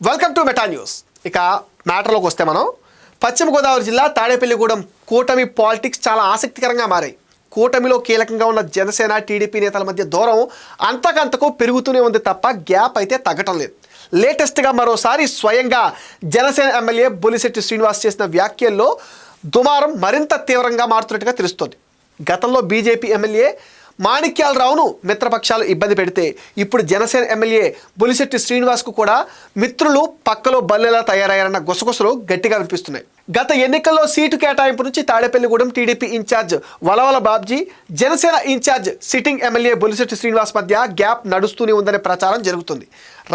Welcome to meta news. ఇక మ్యాటర్లోకి వస్తే మనం పశ్చిమ గోదావరి జిల్లా తాడేపల్లిగూడెం కూటమి పాలిటిక్స్ చాలా ఆసక్తికరంగా మారాయి. కూటమిలో కీలకంగా ఉన్న జనసేన టీడీపీ నేతల మధ్య దూరం అంతకంతకు పెరుగుతూనే ఉంది తప్ప గ్యాప్ అయితే తగ్గటం లేదు. లేటెస్ట్గా మరోసారి స్వయంగా జనసేన ఎమ్మెల్యే బొలిశెట్టి శ్రీనివాస్ చేసిన వ్యాఖ్యల్లో దుమారం మరింత తీవ్రంగా మారుతున్నట్టుగా తెలుస్తోంది. గతంలో బీజేపీ ఎమ్మెల్యే మాణిక్యాలరావును మిత్రపక్షాలు ఇబ్బంది పెడితే ఇప్పుడు జనసేన ఎమ్మెల్యే బొలిశెట్టి శ్రీనివాస్కు కూడా మిత్రులు పక్కలో బల్లెలా తయారయ్యారన్న గుసగుసలు గట్టిగా వినిపిస్తున్నాయి. గత ఎన్నికల్లో సీటు కేటాయింపు నుంచి Tadepalligudem TDP incharge Valavala Babji, Janasena incharge sitting MLA Bolisetti Srinivas మధ్య గ్యాప్ నడుస్తూనే ఉందనే ప్రచారం జరుగుతుంది.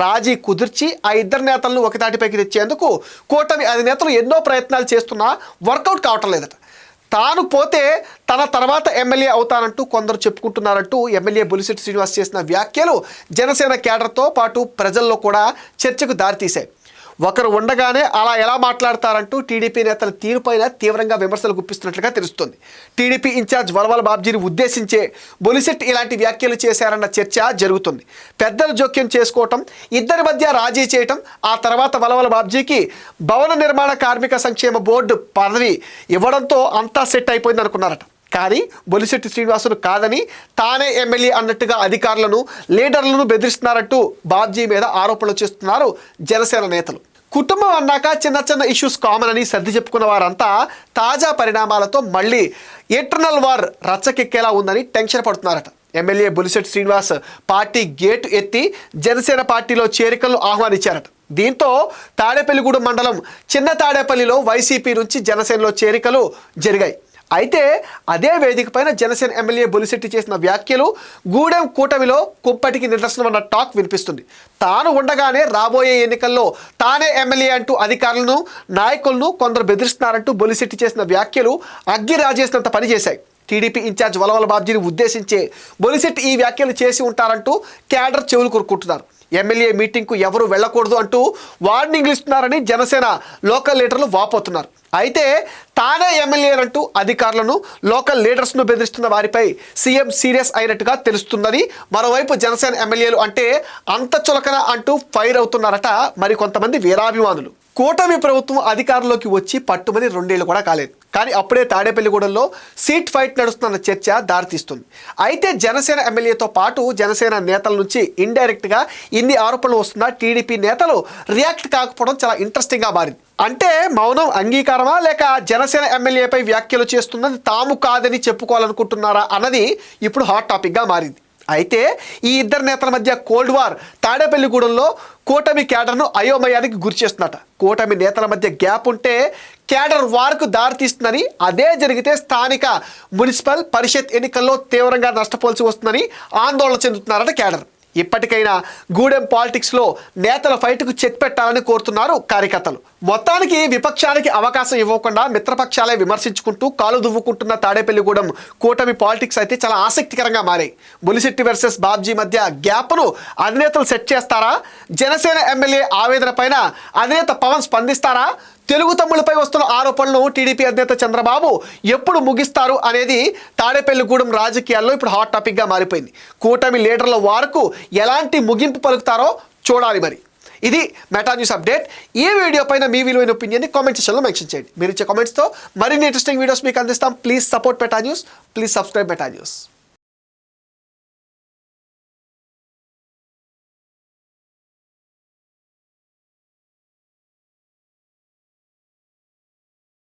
రాజీ కుదిర్చి ఆ ఇద్దరు నేతలను ఒకతాటిపైకి తెచ్చేందుకు కూటమి అధినేతలు ఎన్నో ప్రయత్నాలు చేస్తున్నా వర్కౌట్ కావటం లేదట. తాను పోతే తన తర్వాత ఎమ్మెల్యే అవుతానంటూ కొందరు చెప్పుకుంటున్నారంటూ ఎమ్మెల్యే బొలిశెట్టి శ్రీనివాస్ చేసిన వ్యాఖ్యలు జనసేన కేడర్తో పాటు ప్రజల్లో కూడా చర్చకు దారితీశాయి. ఒకరు ఉండగానే అలా ఎలా మాట్లాడతారంటూ టీడీపీ నేతల తీరుపైన తీవ్రంగా విమర్శలు గుప్పిస్తున్నట్లుగా తెలుస్తోంది. టీడీపీ ఇన్ఛార్జ్ వలవల బాబ్జీని ఉద్దేశించే బొలిశెట్టి ఇలాంటి వ్యాఖ్యలు చేశారన్న చర్చ జరుగుతుంది. పెద్దలు జోక్యం చేసుకోవటం, ఇద్దరి మధ్య రాజీ చేయటం, ఆ తర్వాత వలవల బాబ్జీకి భవన నిర్మాణ కార్మిక సంక్షేమ బోర్డు పదవి ఇవ్వడంతో అంతా సెట్ అయిపోయింది అనుకున్నారట. కానీ బొలిశెట్టి శ్రీనివాసును కాదని తానే ఎమ్మెల్యే అన్నట్టుగా అధికారులను, లీడర్లను బెదిరిస్తున్నారంటూ బాబ్జీ మీద ఆరోపణలు చేస్తున్నారు జనసేన నేతలు. కుటుంబం అన్నాక చిన్న చిన్న ఇష్యూస్ కామన్ అని సర్ది చెప్పుకున్న వారంతా తాజా పరిణామాలతో మళ్ళీ ఎటర్నల్ వార్ రచ్చకెక్కేలా ఉందని టెన్షన్ పడుతున్నారట. MLA Bolisetti Srinivas party gate ఎత్తి జనసేన పార్టీలో చేరికలను ఆహ్వానించారట. దీంతో తాడేపల్లిగూడెం మండలం చిన్న తాడేపల్లిలో వైసీపీ నుంచి జనసేనలో చేరికలు జరిగాయి. అయితే అదే వేదిక పైన జనసేన ఎమ్మెల్యే బొలిశెట్టి చేసిన వ్యాఖ్యలు గూడెం కూటమిలో కుంపటికి నిదర్శనం అన్న టాక్ వినిపిస్తుంది. తాను ఉండగానే రాబోయే ఎన్నికల్లో తానే ఎమ్మెల్యే అంటూ అధికారులను, నాయకులను కొందరు బెదిరిస్తున్నారంటూ బొలిశెట్టి చేసిన వ్యాఖ్యలు అగ్గి రాజేసినంత పనిచేశాయి. టీడీపీ ఇన్ఛార్జ్ వలవల బాబ్జీని ఉద్దేశించే బొలిశెట్టి ఈ వ్యాఖ్యలు చేసి ఉంటారంటూ క్యాడర్ చెవులు కొరుక్కుంటున్నారు. ఎమ్మెల్యే మీటింగ్కు ఎవరు వెళ్ళకూడదు అంటూ వార్నింగ్లు ఇస్తున్నారని జనసేన లోకల్ లీడర్లు వాపోతున్నారు. అయితే తానే ఎమ్మెల్యేలంటూ అధికారులను, లోకల్ లీడర్స్ను బెదిరిస్తున్న వారిపై సీఎం సీరియస్ అయినట్టుగా తెలుస్తుందని, మరోవైపు జనసేన ఎమ్మెల్యేలు అంటే అంత చులకన అంటూ ఫైర్ అవుతున్నారట మరికొంతమంది వీరాభిమానులు. కూటమి ప్రభుత్వం అధికారంలోకి వచ్చి పట్టుమని 2 ఏళ్లు కూడా కాలేదు. కానీ అప్పుడే తాడేపల్లిగూడెంలో సీట్ ఫైట్ నడుస్తున్న చర్చ దారితీస్తుంది. అయితే జనసేన ఎమ్మెల్యేతో పాటు జనసేన నేతల నుంచి ఇండైరెక్ట్గా ఇన్ని ఆరోపణలు వస్తున్నా టీడీపీ నేతలు రియాక్ట్ కాకపోవడం చాలా ఇంట్రెస్టింగ్గా మారింది. అంటే మౌనం అంగీకారమా, లేక జనసేన ఎమ్మెల్యేపై వ్యాఖ్యలు చేస్తున్నది తాము కాదని చెప్పుకోవాలనుకుంటున్నారా అన్నది ఇప్పుడు హాట్ టాపిక్గా మారింది. అయితే ఈ ఇద్దరు నేతల మధ్య కోల్డ్ వార్ తాడేపల్లిగూడెంలో కూటమి క్యాడర్ను అయోమయానికి గురి చేస్తున్నట. కూటమి నేతల మధ్య గ్యాప్ ఉంటే క్యాడర్ వార్కు దారితీస్తుందని, అదే జరిగితే స్థానిక మున్సిపల్ పరిషత్ ఎన్నికల్లో తీవ్రంగా నష్టపోల్సి వస్తుందని ఆందోళన చెందుతున్నారట క్యాడర్. ఇప్పటికైనా గూడెం పాలిటిక్స్లో నేతల ఫైట్కు చెక్ పెట్టాలని కోరుతున్నారు కార్యకర్తలు. మొత్తానికి విపక్షానికి అవకాశం ఇవ్వకుండా మిత్రపక్షాలే విమర్శించుకుంటూ కాలు దువ్వుకుంటున్న తాడేపల్లిగూడెం కూటమి పాలిటిక్స్ అయితే చాలా ఆసక్తికరంగా మారాయి. బొలిశెట్టి వర్సెస్ బాబ్జీ మధ్య గ్యాప్ను అధినేతలు సెట్ చేస్తారా? జనసేన ఎమ్మెల్యే ఆవేదన పైన అధినేత పవన్ స్పందిస్తారా? తెలుగు తమ్ముళ్లపై వస్తున్న ఆరోపణలను టీడీపీ అధినేత చంద్రబాబు ఎప్పుడు ముగిస్తారు అనేది తాడేపల్లిగూడెం రాజకీయాల్లో ఇప్పుడు హాట్ టాపిక్గా మారిపోయింది. కూటమి లీడర్ల వారకు ఎలాంటి ముగింపు పలుకుతారో చూడాలి. మరి ఇది మెటా న్యూస్ అప్డేట్. ఈ వీడియో పైన మీ విలువైన ఒపీనియన్ని కామెంట్ సెక్షన్లో మెన్షన్ చేయండి. మీరు ఇచ్చే కామెంట్స్తో మరిన్ని ఇంట్రెస్టింగ్ వీడియోస్ మీకు అందిస్తాం. Please support meta news. Please subscribe meta news.